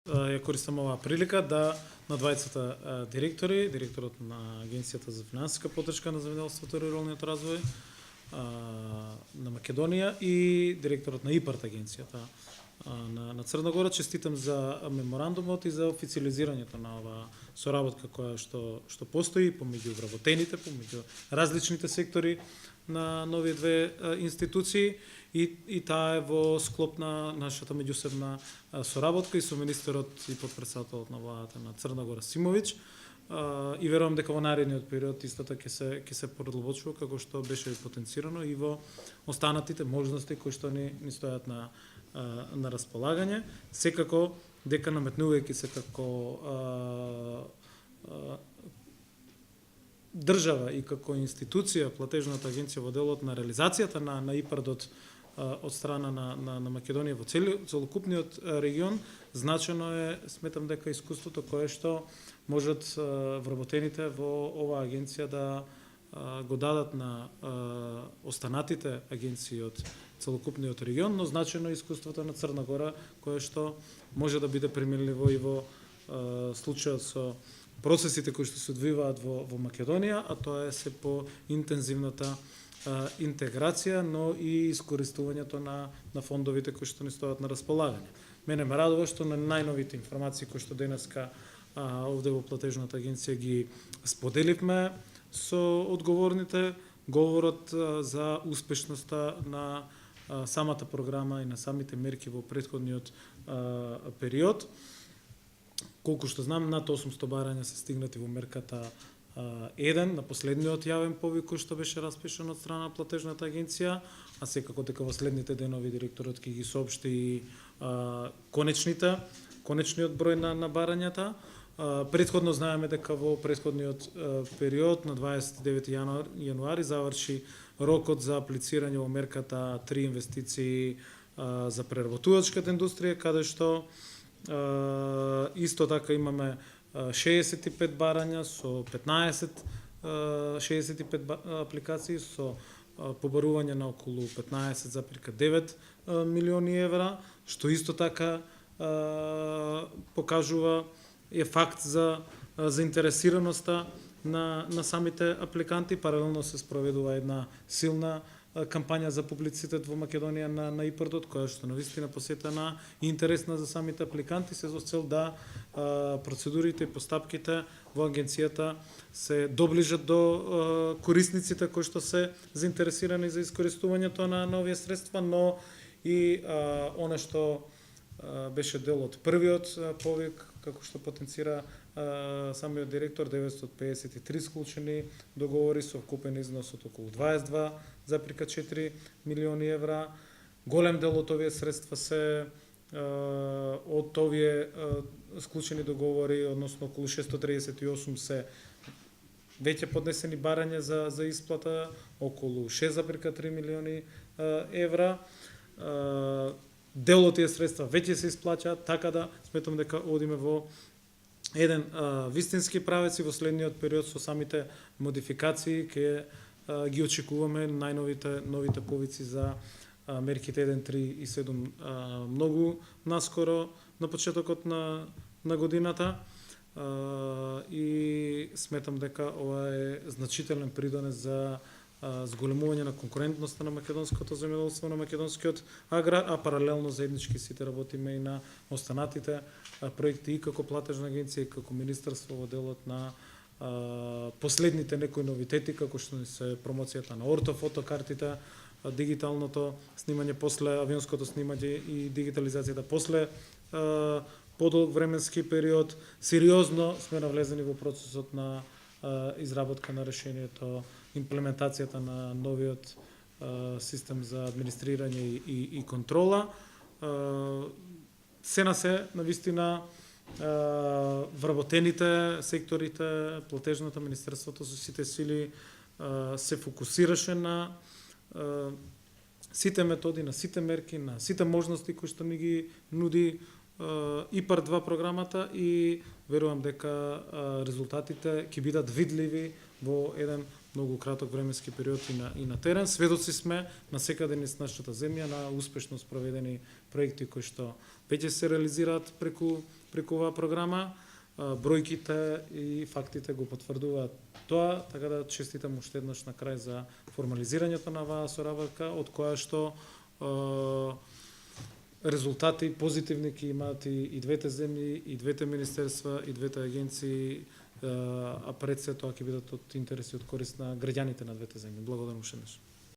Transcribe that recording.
Ја користам оваа прилика да на двајцата директори, директорот на Агенцијата за финансиска поддршка на земјоделството и руралниот развој на Македонија и директорот на ИПАРТ агенцијата на Црна Гора, честитам за меморандумот и за официализирањето на оваа соработка која што постои помеѓу вработените, помеѓу различните сектори на нови две институции и таа е во склоп на нашата меѓусебна соработка и со министерот и потпредседателот на владата на Црна Гора Симовиќ. И верувам дека во наредниот период истото ќе се продлбочува како што беше потенцирано и во останатите можности кои што ни стојат на располагање. Секако дека наметнувајќи се како држава и како институција, платежната агенција во делот на реализацијата на ИПАРД од страна на Македонија во целокупниот регион, значено е, сметам дека искуството кое што можат вработените во оваа агенција да го дадат на останатите агенции од целокупниот регион, но значено е искуството на Црна Гора кое што може да биде применливо и во случајот со процесите кои што се одвиваат во Македонија, а тоа е се по интензивната интеграција, но и искористувањето на фондовите кои што ни стојат на располагање. Мене ме радува што на најновите информации кои што денеска овде во платежната агенција ги споделивме со одговорните, говорат за успешноста на самата програма и на самите мерки во претходниот период. Колку што знам, над 800 барања се стигнати во мерката 1 на последниот јавен повик кој што беше распишан од страна на платежната агенција, а секако дека во следните денови директорот ќе ги соопшти и конечниот број на барањата. Претходно знаеме дека во претходниот период на 29 јануари заврши рокот за аплицирање во мерката 3 инвестиции за преработувачката индустрија, каде што исто така имаме 65 барања со 65 апликации со побарување на околу 15,9 милиони евра, што исто така покажува е факт за заинтересираноста на самите апликанти. Паралелно се спроведува една силна кампања за публицитет во Македонија на ИПАРД, која што навистина посетена и интересна за самите апликанти, се со цел да процедурите и постапките во агенцијата се доближат до корисниците кои што се заинтересирани за искористувањето на овие средства, но и она што беше дел од првиот повик, како што потенцира самиот директор, 953 склучени договори со вкупен износ од околу 22,4 милиони евра. Голем дел од овие средства се од овие склучени договори, односно околу 638 се веќе поднесени барања за исплата, околу 6,3 милиони евра. Дел од тие средства веќе се исплаќаат, така да сметам дека одиме во еден вистински правец и во следниот период со самите модификации ќе ги очекуваме новите повици за мерките 1, 3 и 7 многу наскоро на почетокот на годината и сметам дека ова е значителен придонес за зголемување на конкурентноста на македонското земјоделство, на македонскиот аграр, а паралелно заеднички сите работиме и на останатите проекти и како платежна агенција и како министерство во делот на последните некои новитети, како што се промоцијата на ортофотокартите, дигиталното снимање после авионското снимање и дигитализацијата после подолг временски период. Сериозно сме навлезени во процесот на изработка на решението, имплементацијата на новиот систем за администрирање и контрола. Се на вистина вработените секторите, платежната, министерството со сите сили се фокусираше на сите методи, на сите мерки, на сите можности кои што ни ги нуди ИПАР-2 програмата и верувам дека резултатите ќе бидат видливи во еден многу краток временски период и на терен. Сведоци сме на секаде низ нашата земја на успешно спроведени проекти кои што веќе се реализираат преку преку оваа програма. Бројките и фактите го потврдуваат тоа, така да честитам уште еднаш на крај за формализирањето на оваа соработка, од која што резултати позитивни ќе имаат и двете земји, и двете министерства, и двете агенции, а пред се тоа ќе бидат од интерес и од корист на граѓаните на двете земји. Благодарам уште еднаш.